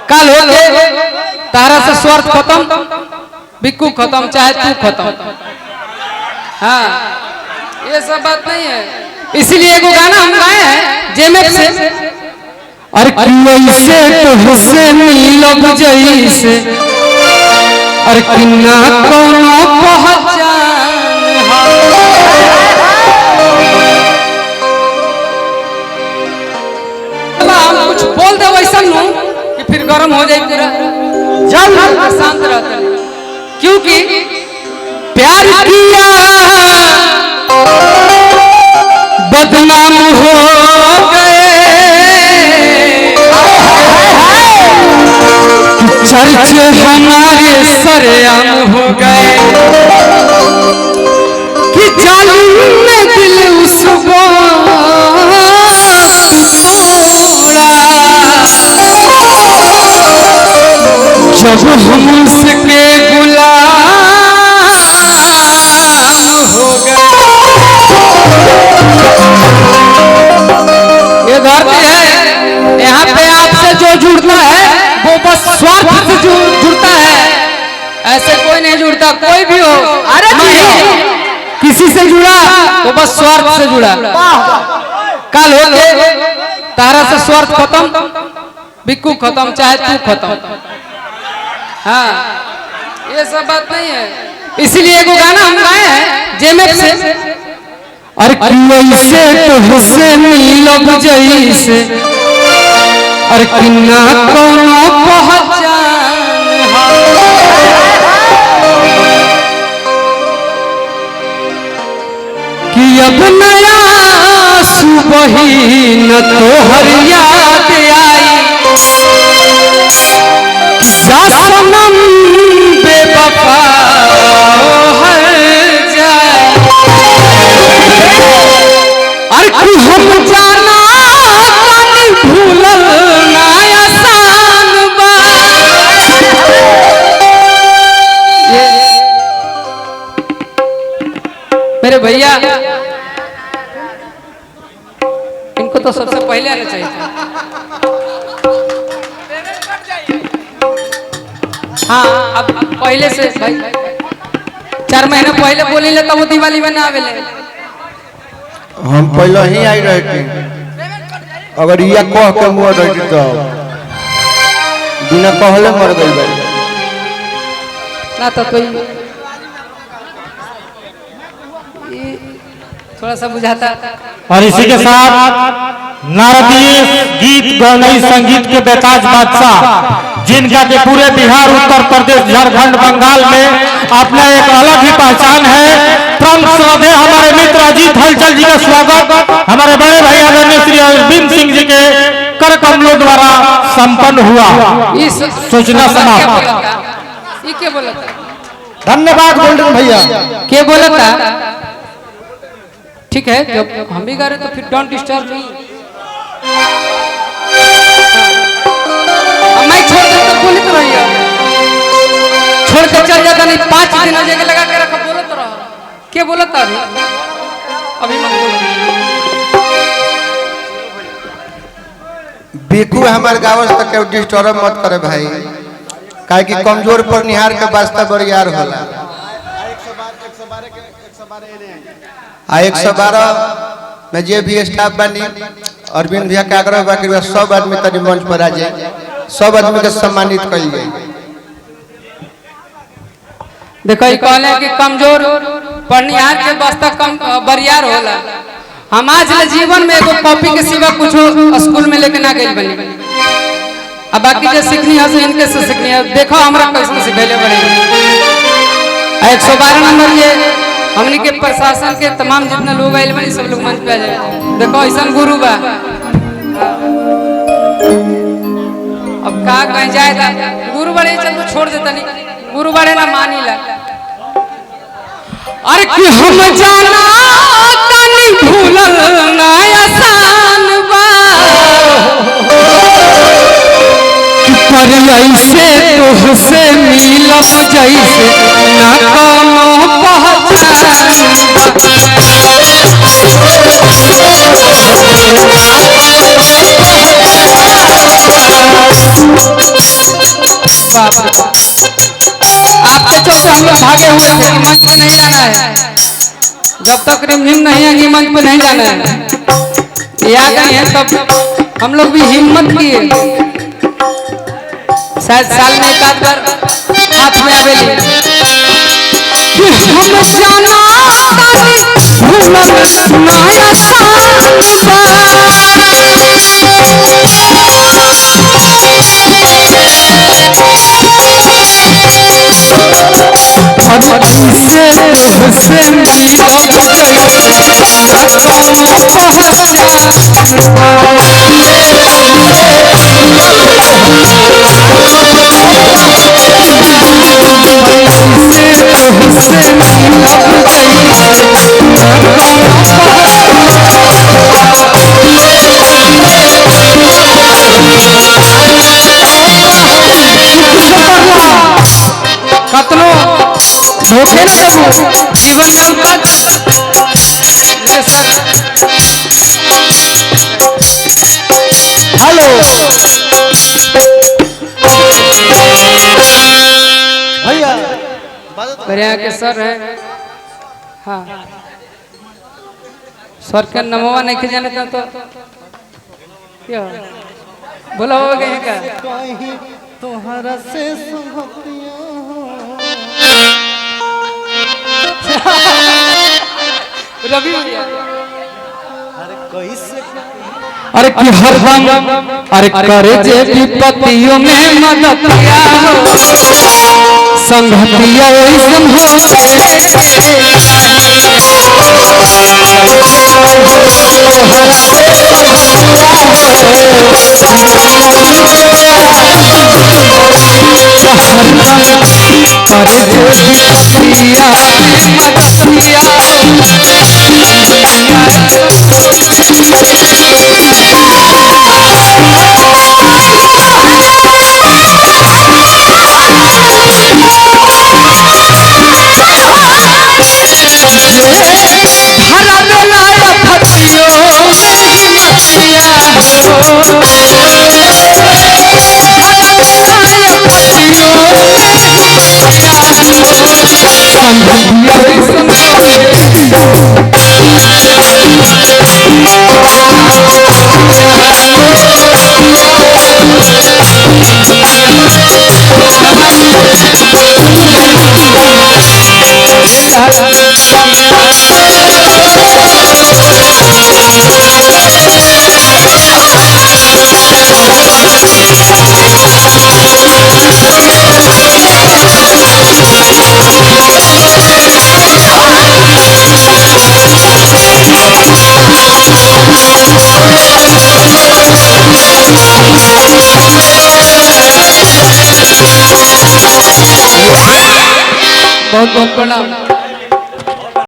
कल हो के तारा से स्वार्थ खत्म, बिक्कू खत्म, चाहे तू खत्म। हाँ, ये सब बात नहीं है। इसीलिए एगो गाना हम गाए हैं जेमेप से, अरे कैसे तुझसे मिलब जैसे, अरे किन्ना कोनो पहचान। हम कुछ बोल दे वैसा नु कि फिर गर्म हो जाए पूरा, जब शांत रहते हैं। क्योंकि प्यार किया बदनाम हो गए, चर्चे हमारे सरेआम हो गए, कि जालिम ने दिल उसको जब हम उसके गुलाम हो गए। ये धरती है, यहाँ पे आपसे जो जुड़ता है वो बस स्वार्थ से जुड़ता है, ऐसे कोई नहीं जुड़ता। कोई भी हो, अरे किसी से जुड़ा तो बस स्वार्थ से जुड़ा। कल हो के तारा से स्वार्थ खत्म, बिक्कू खत्म, चाहे तू खत्म। हाँ, ये सब बात नहीं है। इसीलिए एगो गाना हम गाए हैं जेमेप से, अरे कैसे तुझसे मिलब जैसे, अरे किन्ना कोनो पहचान। कि अब नया सुबह न तोहर याद आई, जा सनम बेवफा हर जाए। अरे तू हम जाना तानी भूलल ना आसान बा। मेरे भैया, इनको तो सबसे पहले आना चाहिए था। हाँ, अब पहले से भाई 4 महीने पहले बोली ले, तब वो दिवाली में ना आवेले। हम पहले ही आई रहे थे, अगर ये कह के मर रही तो बिना कहले मर गई भाई ना। तो कोई थोड़ा सा बुझाता। और इसी के साथ नारदीय गीत गौनई संगीत के बेताज बादशाह, जिनका के पूरे बिहार, उत्तर प्रदेश, झारखंड, बंगाल में अपना एक अलग ही पहचान है। परम श्रद्धेय हमारे मित्र अजीत हलचल जी का स्वागत हमारे बड़े भाई आदरणीय श्री अरविंद सिंह जी के कर कमलों द्वारा संपन्न हुआ। सूचना समाप्त। क्या बोला था? धन्यवाद गोल्डन भैया। क्या बोला था? ठीक है, जब हम भी गा रहे तो फिर डोंट डिस्टर्ब मी। मैं छोड़ दे तो बोली तो रही है, छोड़ के चल जाता नहीं। 5 दिन हो जाएगा लगा के रखा, बोलो तो रहा। क्या बोला था अभी मत बोलो। बिक्कू हमारे गाँव तक डिस्टर्ब मत करे भाई, काहे कि कमजोर पर निहार के वास्ता बरियार होला। 112 में जे भी स्टाफ बनी, अरविंद भैया के आग्रह बाकी सब आदमी तनी मंच पर आ जाए, सब आदमी के सम्मानित करिए। देखो कहले कि कमजोर पढ़निहार के वास्ता कम बरियार होला। हम आज ले जीवन में एगो कॉपी के सिवा कुछ स्कूल में लेके ना गई बनी। अब बाकी जो सीखनी है से इनके से सीखनी है। देखो हमरा कैसे सिखेले बड़े 112 नंबर ये हमनी के प्रशासन के तमाम जितने लोग आए बनी, सब लोग मंच पे आ जाए। देखो ऐसा गुरु बा, अब का कहीं जाएगा गुरु बड़े, चल तो छोड़ देता नहीं, गुरु बड़े ना मानी ला। अरे कि हम जाना तानी भूलल ना आसान बा, पर ऐसे तुझसे मिलब जैसे ना कोनो पहचान। बाप रे बाप। आपके चलते हम लोग भागे हुए थे कि मंच पे नहीं जाना है, जब तक रिमझिम नहीं आएगी मंच पे नहीं जाना है। ये आ गई है तब हम लोग भी हिम्मत किए, शायद साल में एक आध बार हाथ में आवेली कि हम जाना तानी भूलल नया साल कतनो धोखे न देबू जीवन में उपज ले सर। हेलो भैया बढ़िया के सर है। हाँ सर के नमवा नहीं जाने तो क्या बोला हो गए का तुम्हारा से सुहतिया रवि भैया कैसे अरे कि हरदम अरे करे जे विपत्तियों में मदद किया हो संगतिया ऐसन हो बहुत बहुत प्रणाम।